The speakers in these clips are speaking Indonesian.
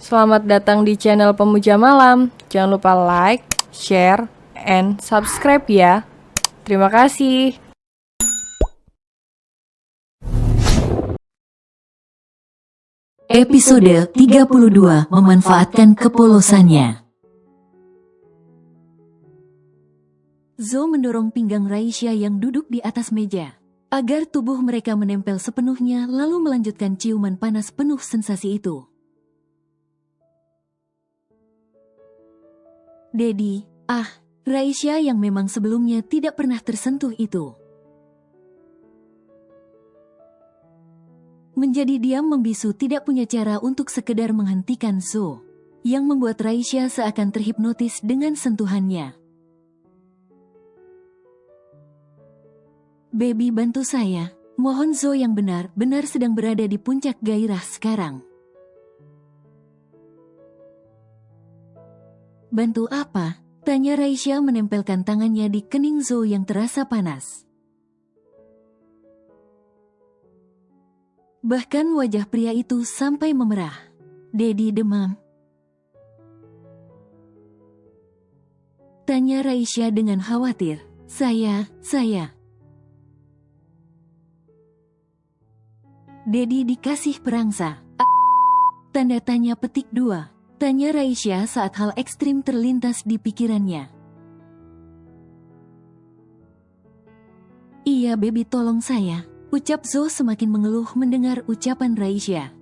Selamat datang di channel Pemuja Malam. Jangan lupa like, share, and subscribe ya. Terima kasih. Episode 32 memanfaatkan kepolosannya. Zo mendorong pinggang Raisya yang duduk di atas meja, agar tubuh mereka menempel sepenuhnya lalu melanjutkan ciuman panas penuh sensasi itu. Dedi, Raisya yang memang sebelumnya tidak pernah tersentuh itu. Menjadi diam membisu tidak punya cara untuk sekedar menghentikan Zo, yang membuat Raisya seakan terhipnotis dengan sentuhannya. Baby, bantu saya. Mohon. Zo yang benar-benar sedang berada di puncak gairah sekarang. Bantu apa? Tanya Raisya menempelkan tangannya di kening Zo yang terasa panas. Bahkan wajah pria itu sampai memerah. Dedi demam. Tanya Raisya dengan khawatir. Saya. Dedi dikasih perangsa. Tanda tanya petik 2. Tanya Raisya saat hal ekstrim terlintas di pikirannya. Iya baby, tolong saya. Ucap Zo semakin mengeluh mendengar ucapan Raisya.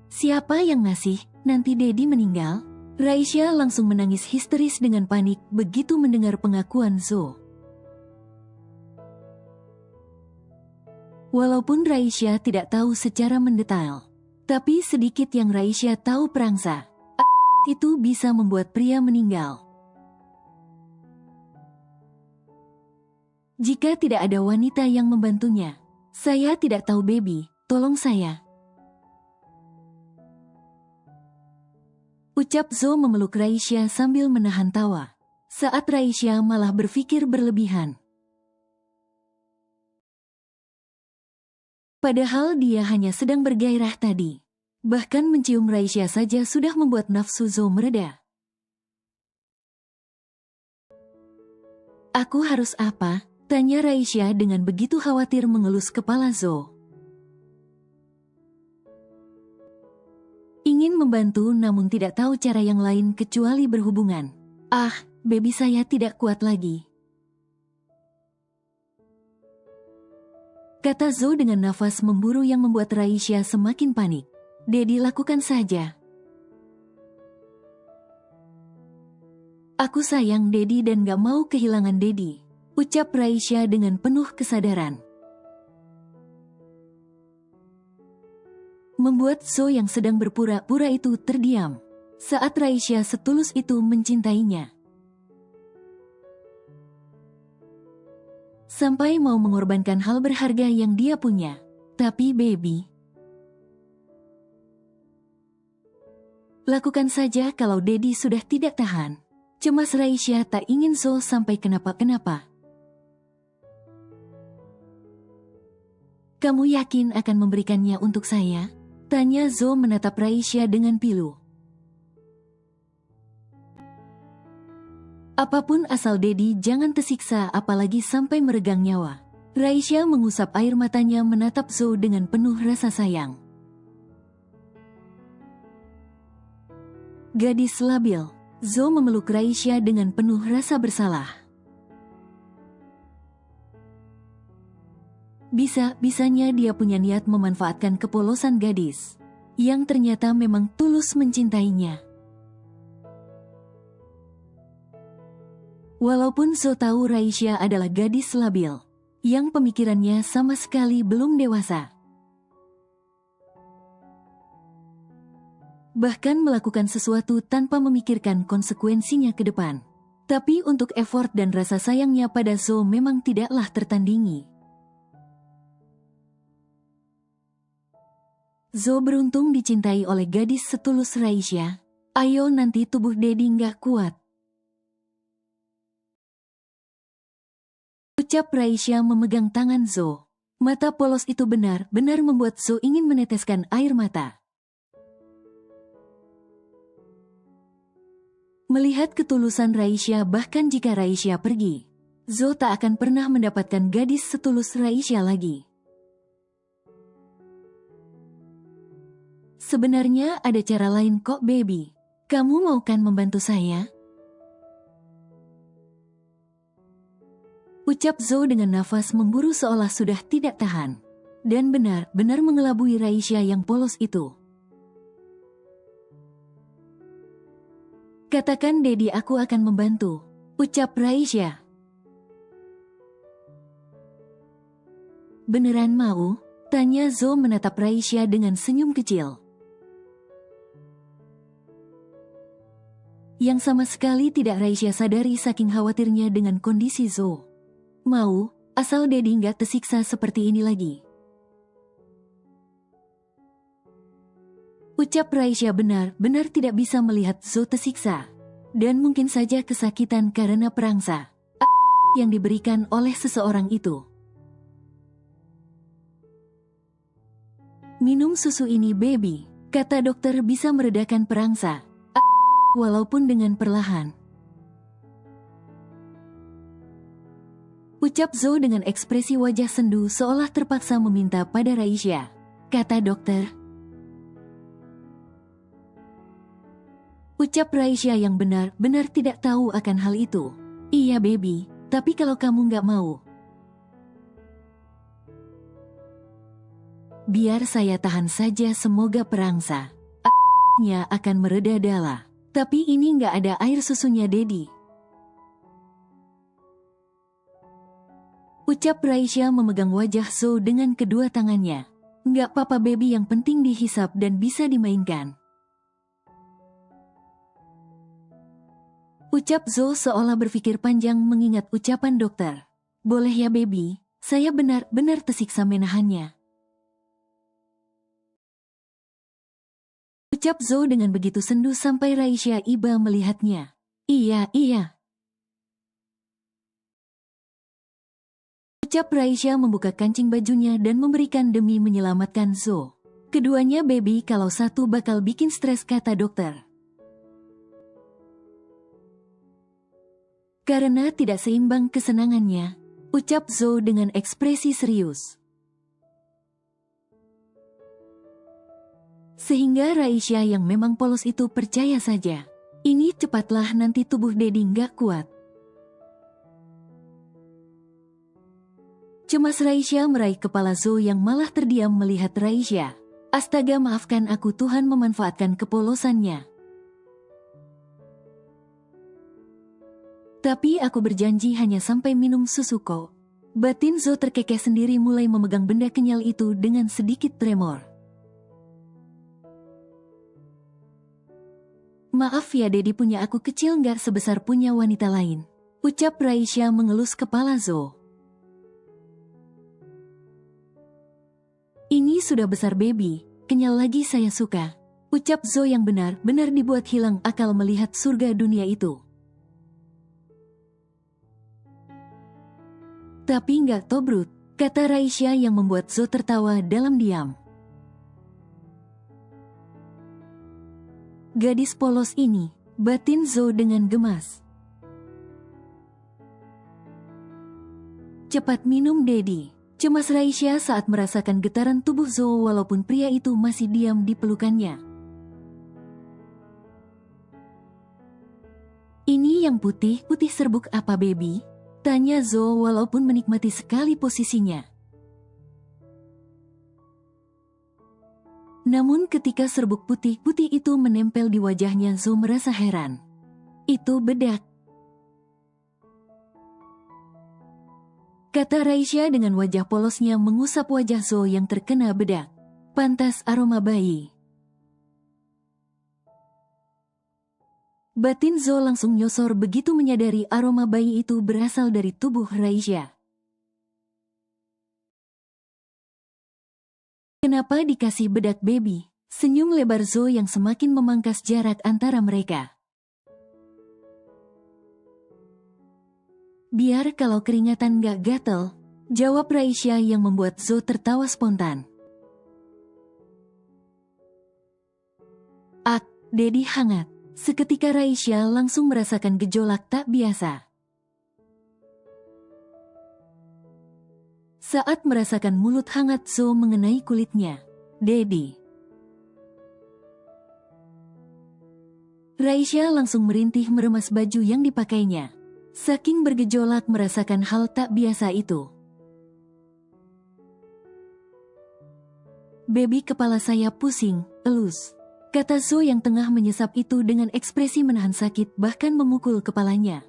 Siapa yang ngasih? Nanti Dedi meninggal? Raisya langsung menangis histeris dengan panik begitu mendengar pengakuan Zo. Walaupun Raisya tidak tahu secara mendetail, tapi sedikit yang Raisya tahu perangsa itu bisa membuat pria meninggal. Jika tidak ada wanita yang membantunya, saya tidak tahu baby, tolong saya. Ucap Zo memeluk Raisya sambil menahan tawa, saat Raisya malah berpikir berlebihan. Padahal dia hanya sedang bergairah tadi. Bahkan mencium Raisya saja sudah membuat nafsu Zo mereda. Aku harus apa? Tanya Raisya dengan begitu khawatir mengelus kepala Zo. Ingin membantu namun tidak tahu cara yang lain kecuali berhubungan. Baby, saya tidak kuat lagi. Kata Zo dengan nafas memburu yang membuat Raisya semakin panik. Dedi, lakukan saja. Aku sayang Dedi dan gak mau kehilangan Dedi. Ucap Raisya dengan penuh kesadaran. Membuat Zo yang sedang berpura-pura itu terdiam, saat Raisya setulus itu mencintainya. Sampai mau mengorbankan hal berharga yang dia punya. Tapi baby, lakukan saja kalau Dedi sudah tidak tahan. Cemas Raisya tak ingin Zo sampai kenapa-kenapa. Kamu yakin akan memberikannya untuk saya? Tanya Zo menatap Raisya dengan pilu. Apapun asal Dedi jangan tersiksa apalagi sampai meregang nyawa. Raisya mengusap air matanya menatap Zo dengan penuh rasa sayang. Gadis labil. Zo memeluk Raisya dengan penuh rasa bersalah. Bisa-bisanya dia punya niat memanfaatkan kepolosan gadis, yang ternyata memang tulus mencintainya. Walaupun Zo tahu Raisya adalah gadis labil, yang pemikirannya sama sekali belum dewasa. Bahkan melakukan sesuatu tanpa memikirkan konsekuensinya ke depan. Tapi untuk effort dan rasa sayangnya pada Zo memang tidaklah tertandingi. Zo beruntung dicintai oleh gadis setulus Raisya. Ayo nanti tubuh Dedi nggak kuat. Ucap Raisya memegang tangan Zo. Mata polos itu benar-benar membuat Zo ingin meneteskan air mata. Melihat ketulusan Raisya, bahkan jika Raisya pergi, Zo tak akan pernah mendapatkan gadis setulus Raisya lagi. Sebenarnya ada cara lain kok, baby. Kamu mau kan membantu saya? Ucap Zo dengan nafas memburu seolah sudah tidak tahan. Dan benar-benar mengelabui Raisya yang polos itu. Katakan Dedi, aku akan membantu, ucap Raisya. Beneran mau? Tanya Zo menatap Raisya dengan senyum kecil. Yang sama sekali tidak Raisya sadari saking khawatirnya dengan kondisi Zo. Mau, asal Dedi nggak tersiksa seperti ini lagi. Ucap Raisya benar-benar tidak bisa melihat Zo tersiksa. Dan mungkin saja kesakitan karena perangsa yang diberikan oleh seseorang itu. Minum susu ini, baby. Kata dokter bisa meredakan perangsa. Walaupun dengan perlahan. Ucap Zo dengan ekspresi wajah sendu seolah terpaksa meminta pada Raisya. Kata dokter. Ucap Raisya yang benar-benar tidak tahu akan hal itu. Iya, baby, tapi kalau kamu nggak mau, biar saya tahan saja, semoga perangsa nya akan mereda dala. Tapi ini nggak ada air susunya, Dedi. Ucap Raisya memegang wajah Zo dengan kedua tangannya. Nggak apa-apa, baby, yang penting dihisap dan bisa dimainkan. Ucap Zo seolah berpikir panjang mengingat ucapan dokter. Boleh ya, baby, saya benar-benar tersiksa menahannya. Ucap Zo dengan begitu sendu sampai Raisya iba melihatnya. Iya. Ucap Raisya membuka kancing bajunya dan memberikan demi menyelamatkan Zo. Keduanya, baby, kalau satu bakal bikin stres, kata dokter. Karena tidak seimbang kesenangannya, ucap Zo dengan ekspresi serius. Sehingga Raisya yang memang polos itu percaya saja. Ini cepatlah, nanti tubuh Dedi nggak kuat. Cemas Raisya meraih kepala Zo yang malah terdiam melihat Raisya. Astaga, maafkan aku, Tuhan memanfaatkan kepolosannya. Tapi aku berjanji hanya sampai minum susu kok. Batin Zo terkekeh sendiri mulai memegang benda kenyal itu dengan sedikit tremor. Maaf ya, Dedi, punya aku kecil nggak sebesar punya wanita lain. Ucap Raisya mengelus kepala Zo. Ini sudah besar, baby, kenyal lagi, saya suka. Ucap Zo yang benar-benar dibuat hilang akal melihat surga dunia itu. Tapi nggak tobrut, kata Raisya yang membuat Zo tertawa dalam diam. Gadis polos ini, batin Zo dengan gemas. Cepat minum, Dedi. Cemas Raisya saat merasakan getaran tubuh Zo walaupun pria itu masih diam di pelukannya. Ini yang putih-putih serbuk apa, baby? Tanya Zo walaupun menikmati sekali posisinya. Namun ketika serbuk putih-putih itu menempel di wajahnya, Zo merasa heran. Itu bedak. Kata Raisya dengan wajah polosnya mengusap wajah Zo yang terkena bedak. Pantas aroma bayi. Batin Zo langsung nyosor begitu menyadari aroma bayi itu berasal dari tubuh Raisya. Kenapa dikasih bedak, baby? Senyum lebar Zo yang semakin memangkas jarak antara mereka. Biar kalau keringatan gak gatel. Jawab Raisya yang membuat Zo tertawa spontan. Ak, Dedi hangat. Seketika Raisya langsung merasakan gejolak tak biasa. Saat merasakan mulut hangat Zo mengenai kulitnya. Dedi. Raisya langsung merintih meremas baju yang dipakainya. Saking bergejolak merasakan hal tak biasa itu. Baby, kepala saya pusing, elus. Kata Zo yang tengah menyesap itu dengan ekspresi menahan sakit bahkan memukul kepalanya.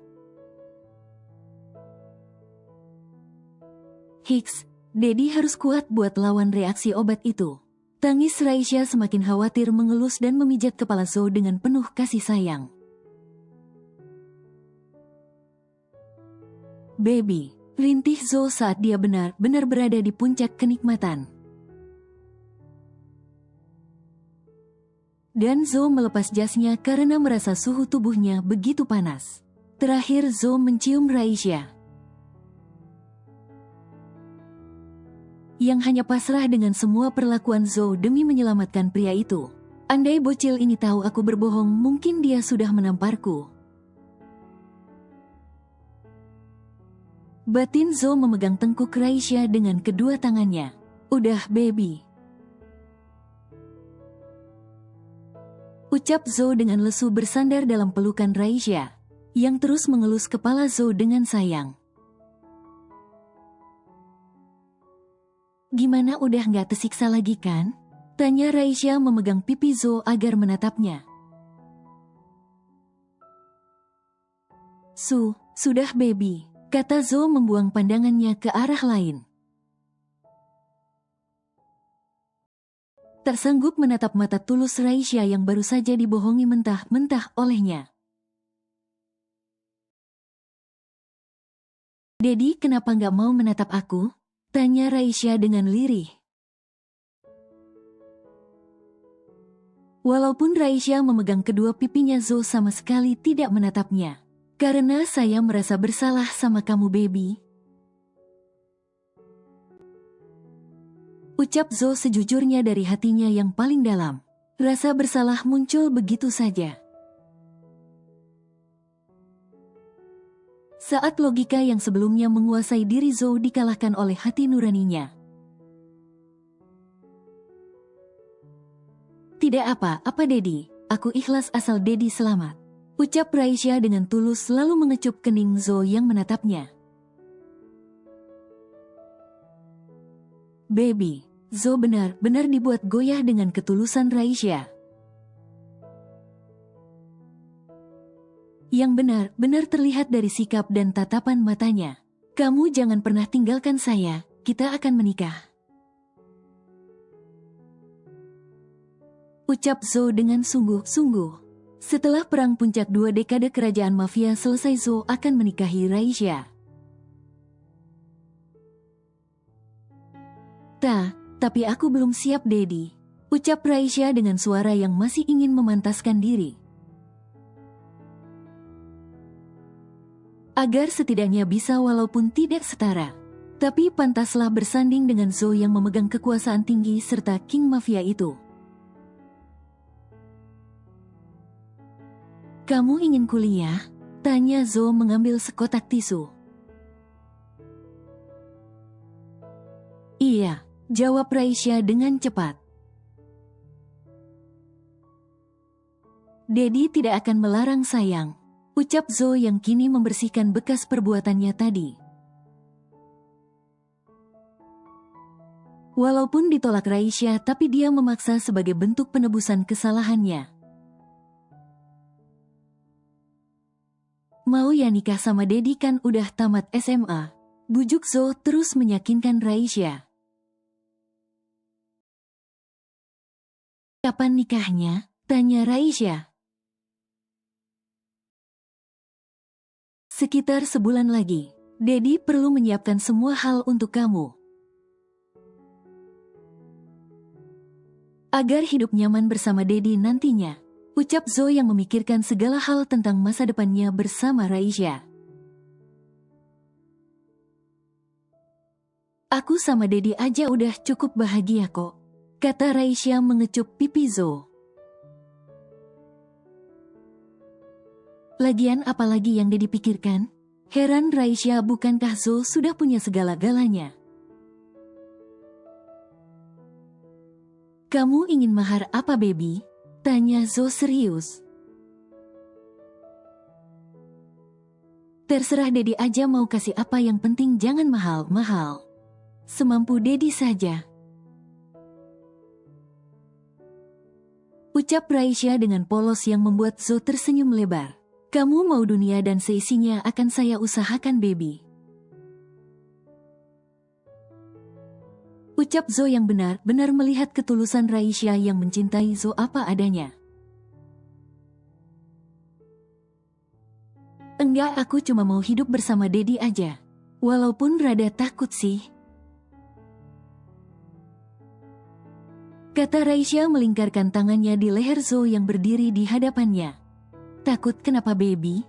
Hiks, Dedi harus kuat buat lawan reaksi obat itu. Tangis Raisya semakin khawatir mengelus dan memijat kepala Zo dengan penuh kasih sayang. Baby, rintih Zo saat dia benar-benar berada di puncak kenikmatan. Dan Zo melepas jasnya karena merasa suhu tubuhnya begitu panas. Terakhir Zo mencium Raisya, yang hanya pasrah dengan semua perlakuan Zo demi menyelamatkan pria itu. Andai bocil ini tahu aku berbohong, mungkin dia sudah menamparku. Batin Zo memegang tengkuk Raisya dengan kedua tangannya. Udah, baby. Ucap Zo dengan lesu bersandar dalam pelukan Raisya, yang terus mengelus kepala Zo dengan sayang. Gimana, udah gak tersiksa lagi kan? Tanya Raisya memegang pipi Zo agar menatapnya. Sudah baby, kata Zo membuang pandangannya ke arah lain. Tak sanggup menatap mata tulus Raisya yang baru saja dibohongi mentah-mentah olehnya. Dedi, kenapa gak mau menatap aku? Tanya Raisya dengan lirih. Walaupun Raisya memegang kedua pipinya, Zo sama sekali tidak menatapnya. Karena saya merasa bersalah sama kamu, baby. Ucap Zo sejujurnya dari hatinya yang paling dalam. Rasa bersalah muncul begitu saja. Saat logika yang sebelumnya menguasai diri Zo dikalahkan oleh hati nuraninya. Tidak apa-apa Dedi, aku ikhlas asal Dedi selamat. Ucap Raisya dengan tulus lalu mengecup kening Zo yang menatapnya. Baby, Zo benar-benar dibuat goyah dengan ketulusan Raisya. Yang benar-benar terlihat dari sikap dan tatapan matanya. Kamu jangan pernah tinggalkan saya, kita akan menikah. Ucap Zo dengan sungguh-sungguh. Setelah perang puncak 2 dekade kerajaan mafia selesai, Zo akan menikahi Raisya. Tapi aku belum siap, Dedi. Ucap Raisya dengan suara yang masih ingin memantaskan diri. Agar setidaknya bisa walaupun tidak setara. Tapi pantaslah bersanding dengan Zo yang memegang kekuasaan tinggi serta King Mafia itu. Kamu ingin kuliah? Tanya Zo mengambil sekotak tisu. Iya, jawab Raisya dengan cepat. Dedi tidak akan melarang sayang. Ucap Zo yang kini membersihkan bekas perbuatannya tadi. Walaupun ditolak Raisya, tapi dia memaksa sebagai bentuk penebusan kesalahannya. Mau ya nikah sama Dedi, kan udah tamat SMA. Bujuk Zo terus meyakinkan Raisya. Kapan nikahnya? Tanya Raisya. Sekitar sebulan lagi. Dedi perlu menyiapkan semua hal untuk kamu. Agar hidup nyaman bersama Dedi nantinya. Ucap Zo yang memikirkan segala hal tentang masa depannya bersama Raisya. Aku sama Dedi aja udah cukup bahagia kok, kata Raisya mengecup pipi Zo. Lagian apalagi yang Dedi pikirkan? Heran Raisya, bukankah Zo sudah punya segala-galanya? Kamu ingin mahar apa, baby? Tanya Zo serius. Terserah Dedi aja mau kasih apa, yang penting jangan mahal-mahal. Semampu Dedi saja. Ucap Raisya dengan polos yang membuat Zo tersenyum lebar. Kamu mau dunia dan seisinya akan saya usahakan, baby. Ucap Zo yang benar-benar melihat ketulusan Raisya yang mencintai Zo apa adanya. Enggak, aku cuma mau hidup bersama Dedi aja. Walaupun rada takut sih, kata Raisya melingkarkan tangannya di leher Zo yang berdiri di hadapannya. Takut kenapa, baby?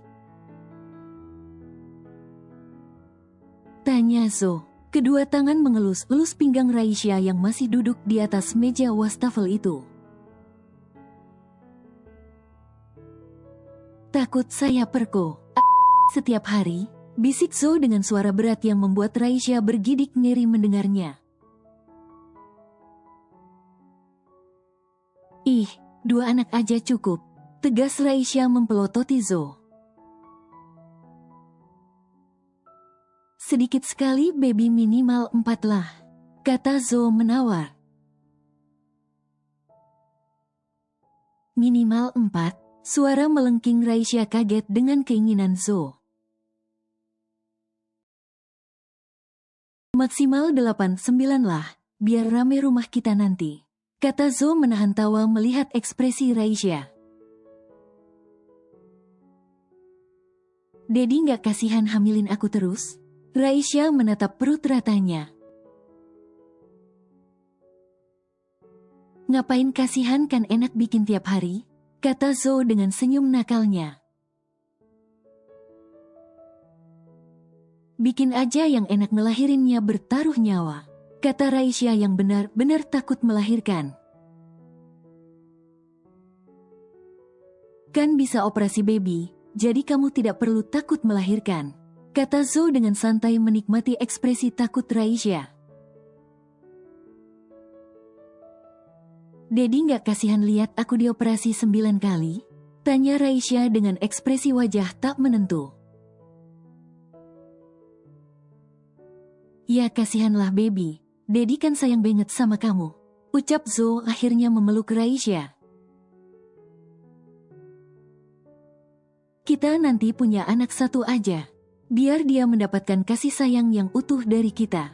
Tanya Zo. Kedua tangan mengelus-elus pinggang Raisya yang masih duduk di atas meja wastafel itu. Takut saya perko setiap hari, bisik Zo dengan suara berat yang membuat Raisya bergidik ngeri mendengarnya. Ih, 2 anak aja cukup, tegas Raisya mempelototi Zo. Sedikit sekali, baby, minimal 4 lah, kata Zo menawar. Minimal 4, suara melengking Raisya kaget dengan keinginan Zo. Maksimal 8-9 lah, biar rame rumah kita nanti, kata Zo menahan tawa melihat ekspresi Raisya. Dedi nggak kasihan hamilin aku terus? Raisya menatap perut ratanya. Ngapain kasihan, kan enak bikin tiap hari, kata Zo dengan senyum nakalnya. Bikin aja yang enak, ngelahirinnya bertaruh nyawa, kata Raisya yang benar-benar takut melahirkan. Kan bisa operasi, baby, jadi kamu tidak perlu takut melahirkan, kata Zo dengan santai menikmati ekspresi takut Raisya. Dedi nggak kasihan lihat aku dioperasi 9 kali? Tanya Raisya dengan ekspresi wajah tak menentu. Ya kasihanlah, baby, Dedi kan sayang banget sama kamu, ucap Zo akhirnya memeluk Raisya. Kita nanti punya anak 1 aja, biar dia mendapatkan kasih sayang yang utuh dari kita,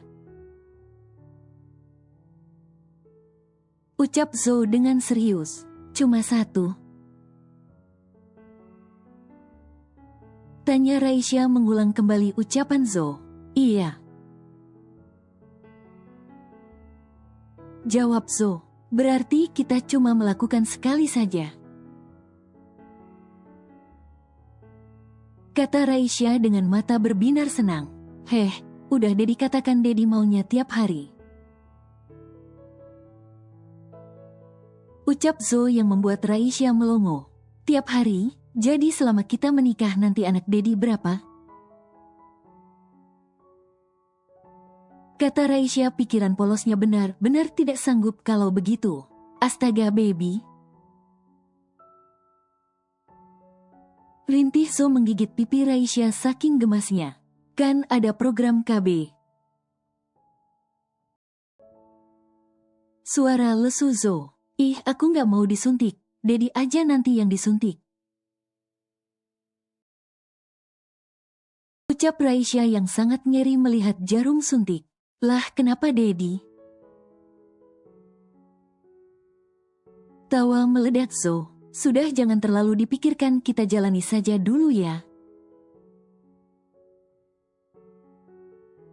ucap Zo dengan serius. Cuma 1? Tanya Raisya mengulang kembali ucapan Zo. Iya, jawab Zo. Berarti kita cuma melakukan sekali saja, kata Raisya dengan mata berbinar senang. Heh, udah Dedi katakan Dedi maunya tiap hari, ucap Zo yang membuat Raisya melongo. Tiap hari? Jadi selama kita menikah nanti anak Dedi berapa? Kata Raisya, pikiran polosnya benar-benar tidak sanggup kalau begitu. Astaga, baby. Rintih Zo menggigit pipi Raisya saking gemasnya. Kan ada program KB. Suara lesu Zo. Ih, aku nggak mau disuntik, Dedi aja nanti yang disuntik, ucap Raisya yang sangat ngeri melihat jarum suntik. Lah kenapa Dedi? Tawa meledak Zo. Sudah, jangan terlalu dipikirkan, kita jalani saja dulu ya,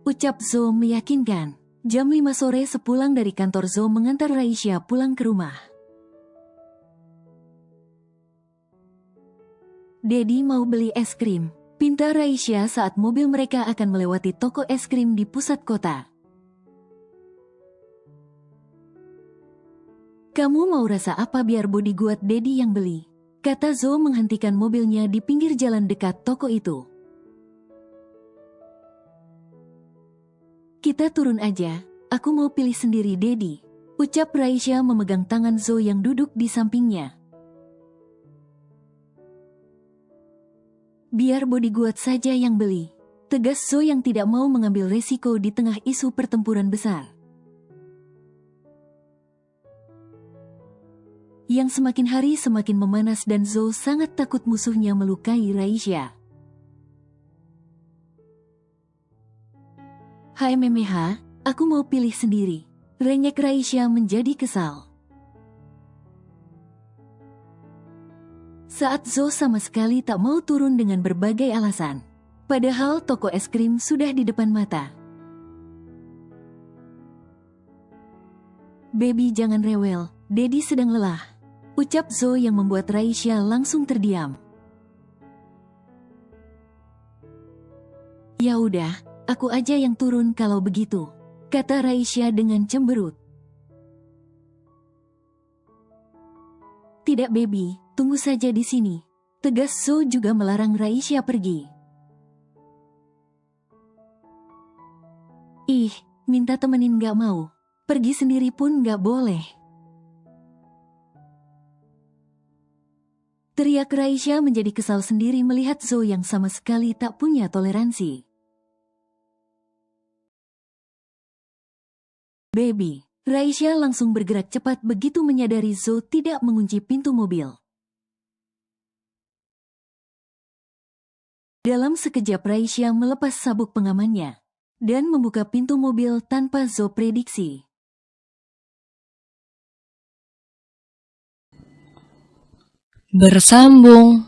ucap Zo meyakinkan. Jam 5 sore sepulang dari kantor, Zo mengantar Raisya pulang ke rumah. Dedi mau beli es krim, pinta Raisya saat mobil mereka akan melewati toko es krim di pusat kota. Kamu mau rasa apa biar bodyguard Daddy yang beli? Kata Zo menghentikan mobilnya di pinggir jalan dekat toko itu. Kita turun aja, aku mau pilih sendiri Daddy. Ucap Raisya memegang tangan Zo yang duduk di sampingnya. Biar bodyguard saja yang beli. Tegas Zo yang tidak mau mengambil resiko di tengah isu pertempuran besar. Yang semakin hari semakin memanas dan Zo sangat takut musuhnya melukai Raisya. HMMH, aku mau pilih sendiri. Rengek Raisya menjadi kesal. Saat Zo sama sekali tak mau turun dengan berbagai alasan. Padahal toko es krim sudah di depan mata. Baby jangan rewel, Daddy sedang lelah. Ucap Zo yang membuat Raisya langsung terdiam. Ya udah, aku aja yang turun kalau begitu, kata Raisya dengan cemberut. Tidak baby, tunggu saja di sini. Tegas Zo juga melarang Raisya pergi. Ih, minta temenin gak mau. Pergi sendiri pun gak boleh. Teriak Raisya menjadi kesal sendiri melihat Zo yang sama sekali tak punya toleransi. Baby, Raisya langsung bergerak cepat begitu menyadari Zo tidak mengunci pintu mobil. Dalam sekejap Raisya melepas sabuk pengamannya dan membuka pintu mobil tanpa Zo prediksi. Bersambung.